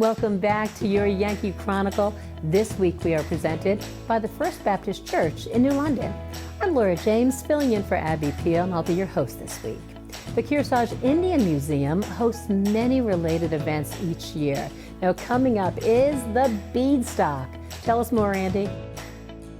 Welcome back to your Yankee Chronicle. This week we are presented by the First Baptist Church in New London. I'm Laura James, filling in for Abby Peel, and I'll be your host this week. The Kearsarge Indian Museum hosts many related events each year. Now coming up is the Beadstock. Tell us more, Andy.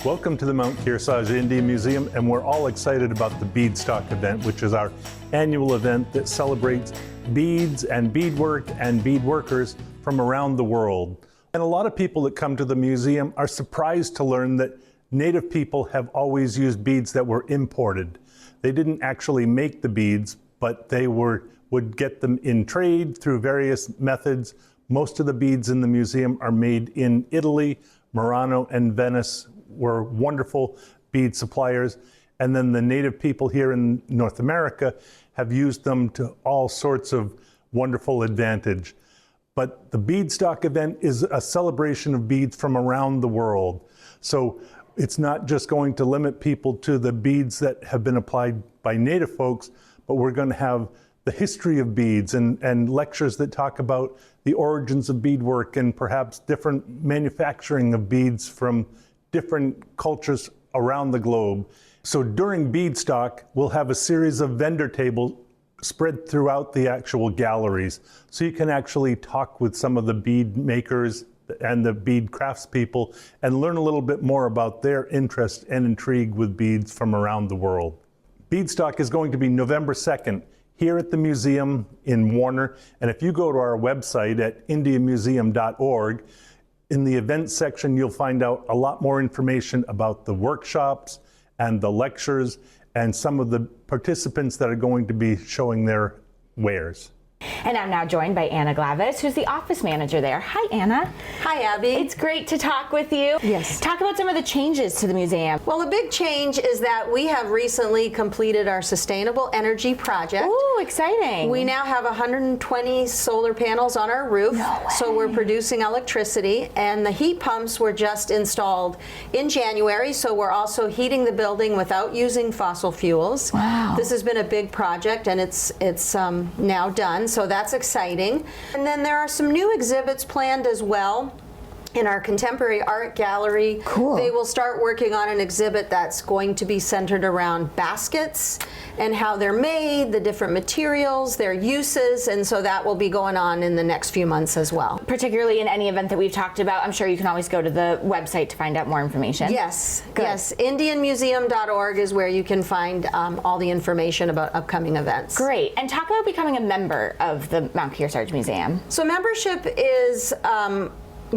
Welcome to the Mount Kearsarge Indian Museum, and we're all excited about the Beadstock event, which is our annual event that celebrates beads and beadwork and beadworkers from around the world. And a lot of people that come to the museum are surprised to learn that Native people have always used beads that were imported. They didn't actually make the beads, but they would get them in trade through various methods. Most of the beads in the museum are made in Italy. Murano and Venice were wonderful bead suppliers. And then the Native people here in North America have used them to all sorts of wonderful advantage. But the Beadstock event is a celebration of beads from around the world. So it's not just going to limit people to the beads that have been applied by Native folks, but we're going to have the history of beads and lectures that talk about the origins of beadwork and perhaps different manufacturing of beads from different cultures around the globe. So during Beadstock, we'll have a series of vendor tables spread throughout the actual galleries. So you can actually talk with some of the bead makers and the bead craftspeople and learn a little bit more about their interest and intrigue with beads from around the world. Beadstock is going to be November 2nd here at the museum in Warner. And if you go to our website at indianmuseum.org, in the events section, you'll find out a lot more information about the workshops and the lectures and some of the participants that are going to be showing their wares. And I'm now joined by Anna Glavis, who's the office manager there. Hi, Anna. Hi, Abby. It's great to talk with you. Yes. Talk about some of the changes to the museum. Well, a big change is that we have recently completed our sustainable energy project. Ooh, exciting. We now have 120 solar panels on our roof. No way. So we're producing electricity, and the heat pumps were just installed in January, so we're also heating the building without using fossil fuels. Wow. This has been a big project, and it's now done. So that's exciting. And then there are some new exhibits planned as well in our contemporary art gallery. Cool. They will start working on an exhibit that's going to be centered around baskets and how they're made, the different materials, their uses, and so that will be going on in the next few months as well. Particularly in any event that we've talked about, I'm sure you can always go to the website to find out more information. Yes, Good. yes. IndianMuseum.org is where you can find all the information about upcoming events. Great. And talk about becoming a member of the Mount Kearsarge Museum. So membership is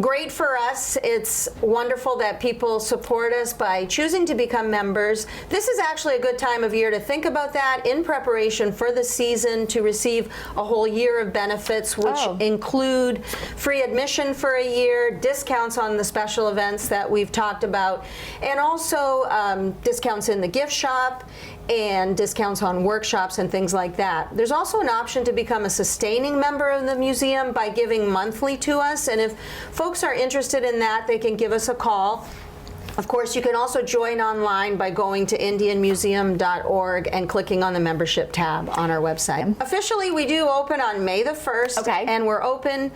great for us. It's wonderful that people support us by choosing to become members. This is actually a good time of year to think about that in preparation for the season, to receive a whole year of benefits, which include free admission for a year, discounts on the special events that we've talked about, and also discounts in the gift shop and discounts on workshops and things like that. There's also an option to become a sustaining member of the museum by giving monthly to us, and if folks are interested in that, they can give us a call. Of course, you can also join online by going to indianmuseum.org and clicking on the membership tab on our website. Officially, we do open on May the 1st, and we're open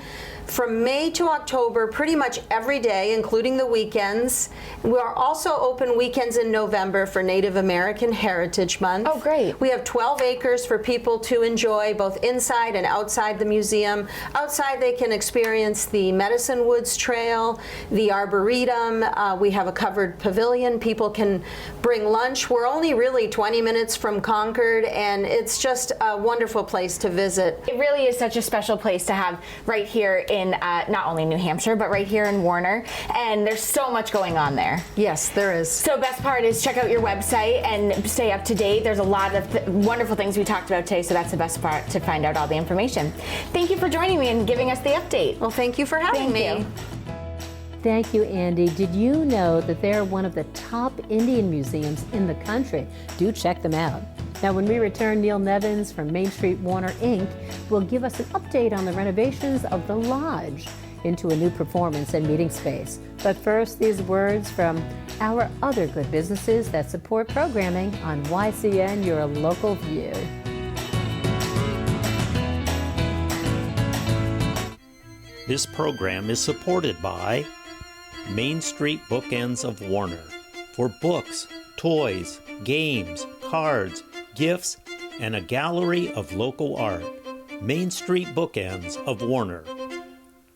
from May to October pretty much every day, including the weekends. We are also open weekends in November for Native American Heritage Month. Oh, great. We have 12 acres for people to enjoy both inside and outside the museum. Outside, they can experience the Medicine Woods Trail, the Arboretum. We have a covered pavilion. People can bring lunch. We're only really 20 minutes from Concord, and it's just a wonderful place to visit. It really is such a special place to have right here in not only New Hampshire, but right here in Warner. And there's so much going on there. Yes, there is. So best part is check out your website and stay up to date. There's a lot of wonderful things we talked about today, so that's the best part, to find out all the information. Thank you for joining me and giving us the update. Well, thank you for having me. Thank you, Andy. Did you know that they're one of the top Indian museums in the country? Do check them out. Now, when we return, Neil Nevins from Main Street Warner, Inc. will give us an update on the renovations of the Lodge into a new performance and meeting space. But first, these words from our other good businesses that support programming on YCN, your local view. This program is supported by Main Street Bookends of Warner for books, toys, games, cards, gifts, and a gallery of local art. Main Street Bookends of Warner.